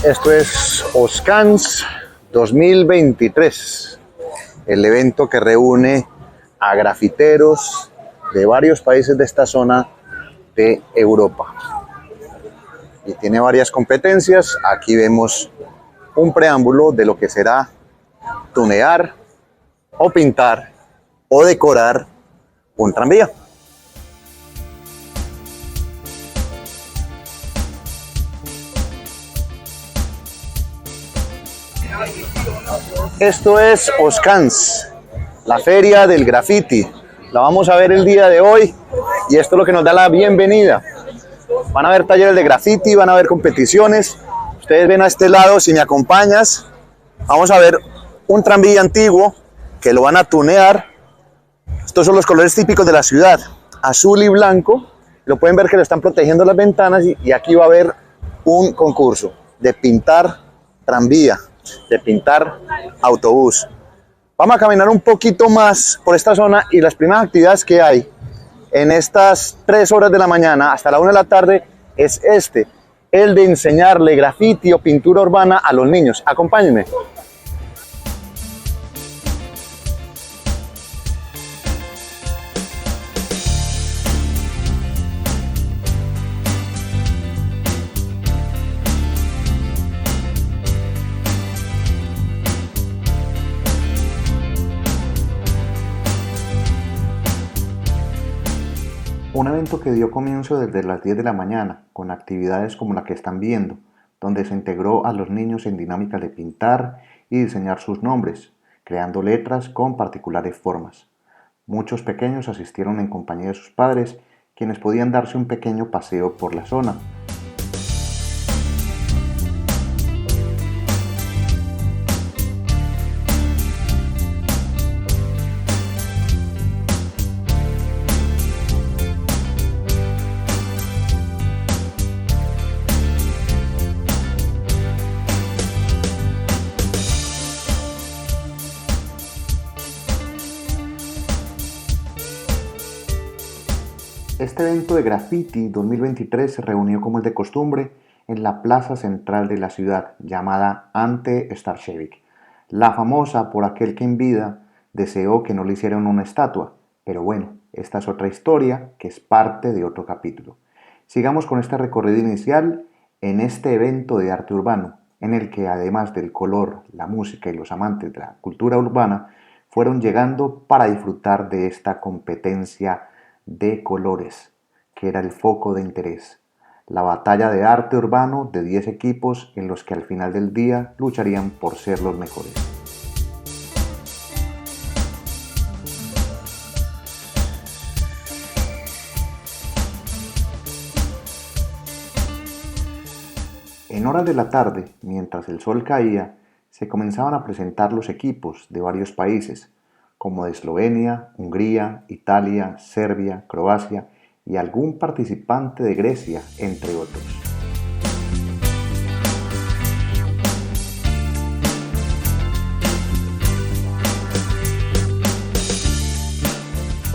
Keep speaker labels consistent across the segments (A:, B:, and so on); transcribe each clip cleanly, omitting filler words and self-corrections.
A: Esto es Oscans 2023, el evento que reúne a grafiteros de varios países de esta zona de Europa. Y tiene varias competencias. Aquí vemos un preámbulo de lo que será tunear o pintar o decorar un tranvía. Esto es Oscans, la feria del graffiti. La vamos a ver el día de hoy y esto es lo que nos da la bienvenida. Van a haber talleres de graffiti, van a haber competiciones. Ustedes ven a este lado, si me acompañas, vamos a ver un tranvía antiguo que lo van a tunear. Estos son los colores típicos de la ciudad, azul y blanco. Lo pueden ver que lo están protegiendo las ventanas y aquí va a haber un concurso de pintar tranvía, de pintar autobús. Vamos a caminar un poquito más por esta zona y las primeras actividades que hay en estas 3 horas de la mañana hasta la 1 de la tarde es el de enseñarle graffiti o pintura urbana a los niños. Acompáñenme.
B: Un evento que dio comienzo desde las 10 de la mañana, con actividades como la que están viendo, donde se integró a los niños en dinámicas de pintar y diseñar sus nombres, creando letras con particulares formas. Muchos pequeños asistieron en compañía de sus padres, quienes podían darse un pequeño paseo por la zona. Este evento de graffiti 2023 se reunió como es de costumbre en la plaza central de la ciudad llamada Ante Staršević, la famosa por aquel que en vida deseó que no le hicieran una estatua, pero bueno, esta es otra historia que es parte de otro capítulo. Sigamos con este recorrido inicial en este evento de arte urbano, en el que además del color, la música y los amantes de la cultura urbana fueron llegando para disfrutar de esta competencia de colores, que era el foco de interés. La batalla de arte urbano de 10 equipos en los que al final del día lucharían por ser los mejores. En horas de la tarde, mientras el sol caía, se comenzaban a presentar los equipos de varios países, como de Eslovenia, Hungría, Italia, Serbia, Croacia y algún participante de Grecia, entre otros.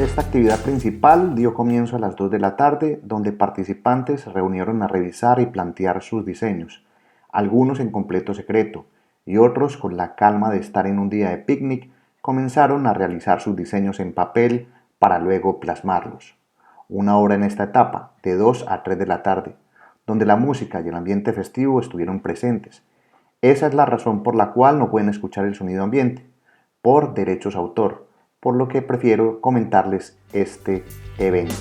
B: Esta actividad principal dio comienzo a las 2 de la tarde, donde participantes se reunieron a revisar y plantear sus diseños, algunos en completo secreto y otros con la calma de estar en un día de picnic. Comenzaron a realizar sus diseños en papel para luego plasmarlos. Una hora en esta etapa, de 2 a 3 de la tarde, donde la música y el ambiente festivo estuvieron presentes. Esa es la razón por la cual no pueden escuchar el sonido ambiente, por derechos de autor, por lo que prefiero comentarles este evento.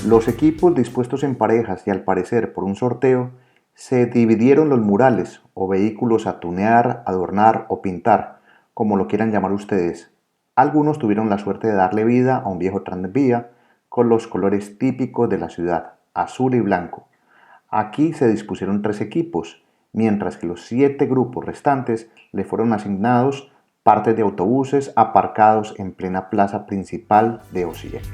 B: Los equipos dispuestos en parejas y al parecer por un sorteo, se dividieron los murales o vehículos a tunear, adornar o pintar, como lo quieran llamar ustedes. Algunos tuvieron la suerte de darle vida a un viejo tranvía con los colores típicos de la ciudad, azul y blanco. Aquí se dispusieron 3 equipos, mientras que los 7 grupos restantes le fueron asignados partes de autobuses aparcados en plena plaza principal de Osijek.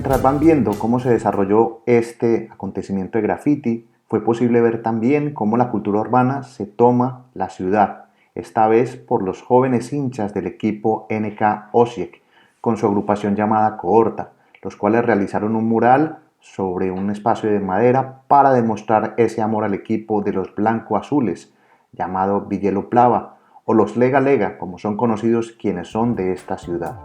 B: mientras van viendo cómo se desarrolló este acontecimiento de graffiti, fue posible ver también cómo la cultura urbana se toma la ciudad, esta vez por los jóvenes hinchas del equipo NK Osijek, con su agrupación llamada Cohorta, los cuales realizaron un mural sobre un espacio de madera para demostrar ese amor al equipo de los blanco-azules, llamado Bielo Plava, o los Lega Lega, como son conocidos quienes son de esta ciudad.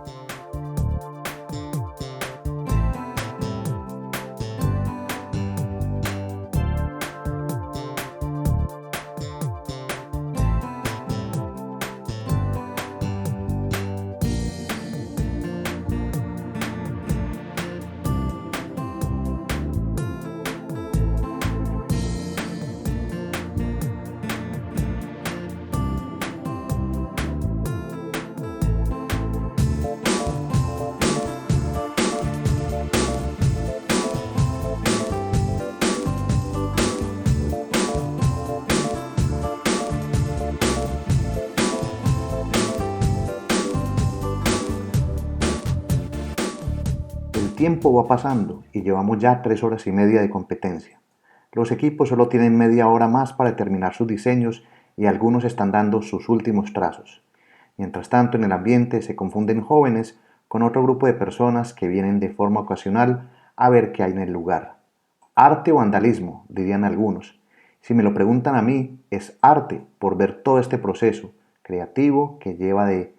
B: El tiempo va pasando y llevamos ya 3 horas y media de competencia. Los equipos solo tienen media hora más para terminar sus diseños y algunos están dando sus últimos trazos. Mientras tanto, en el ambiente se confunden jóvenes con otro grupo de personas que vienen de forma ocasional a ver qué hay en el lugar. Arte o vandalismo, dirían algunos. Si me lo preguntan a mí, es arte por ver todo este proceso creativo que lleva de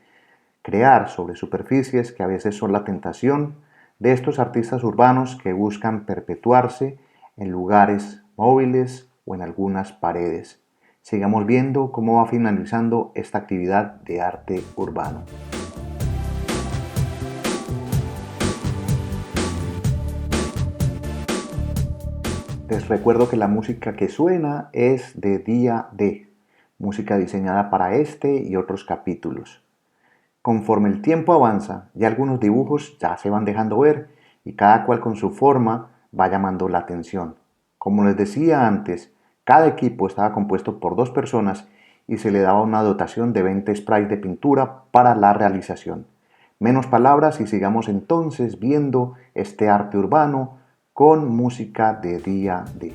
B: crear sobre superficies que a veces son la tentación de estos artistas urbanos que buscan perpetuarse en lugares móviles o en algunas paredes. Sigamos viendo cómo va finalizando esta actividad de arte urbano. Les recuerdo que la música que suena es de Día D, música diseñada para este y otros capítulos. Conforme el tiempo avanza, ya algunos dibujos ya se van dejando ver y cada cual con su forma va llamando la atención. Como les decía antes, cada equipo estaba compuesto por 2 personas y se le daba una dotación de 20 sprays de pintura para la realización. Menos palabras y sigamos entonces viendo este arte urbano con música de Día D.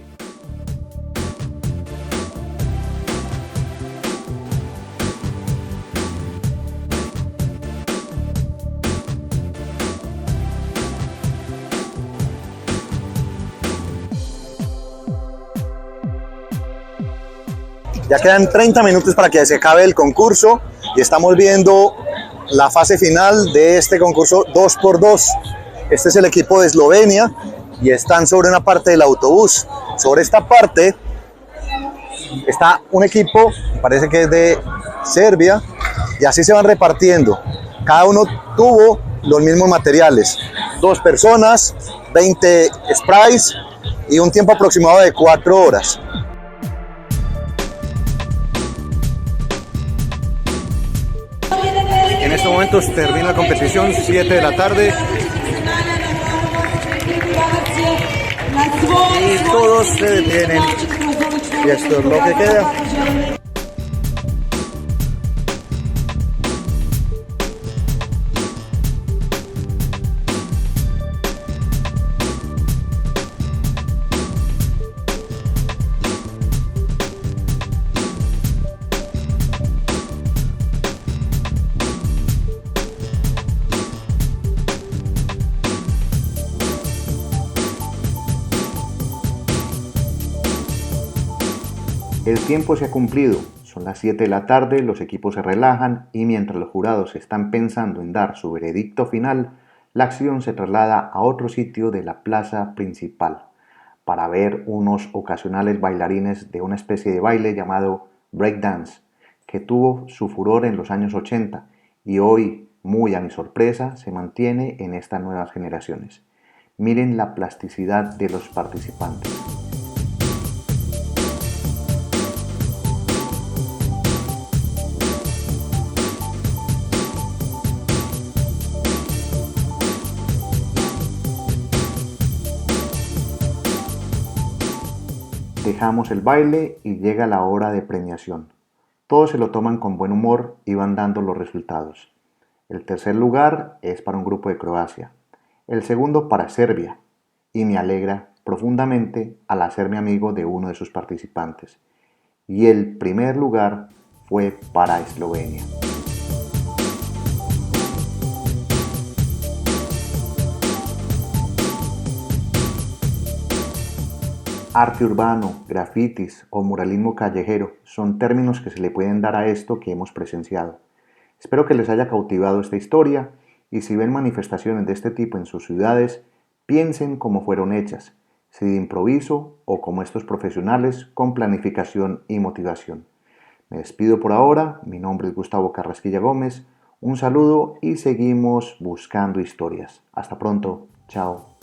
A: Ya quedan 30 minutos para que se acabe el concurso y estamos viendo la fase final de este concurso 2x2. Este es el equipo de Eslovenia y están sobre una parte del autobús. Sobre esta parte está un equipo, parece que es de Serbia, y así se van repartiendo. Cada uno tuvo los mismos materiales. 2 personas, 20 sprays y un tiempo aproximado de 4 horas. En estos momentos termina la competición, 7 de la tarde. Y todos se detienen. Y esto es lo que queda.
B: El tiempo se ha cumplido, son las 7 de la tarde, los equipos se relajan y mientras los jurados están pensando en dar su veredicto final, la acción se traslada a otro sitio de la plaza principal para ver unos ocasionales bailarines de una especie de baile llamado breakdance, que tuvo su furor en los años 80 y hoy, muy a mi sorpresa, se mantiene en estas nuevas generaciones. Miren la plasticidad de los participantes. Dejamos el baile y llega la hora de premiación. Todos se lo toman con buen humor y van dando los resultados. El tercer lugar es para un grupo de Croacia. el segundo para Serbia, y me alegra profundamente al hacerme amigo de uno de sus participantes. Y el primer lugar fue para Eslovenia. Arte urbano, grafitis o muralismo callejero son términos que se le pueden dar a esto que hemos presenciado. Espero que les haya cautivado esta historia y si ven manifestaciones de este tipo en sus ciudades, piensen cómo fueron hechas, si de improviso o como estos profesionales con planificación y motivación. Me despido por ahora, mi nombre es Gustavo Carrasquilla Gómez, un saludo y seguimos buscando historias. Hasta pronto, chao.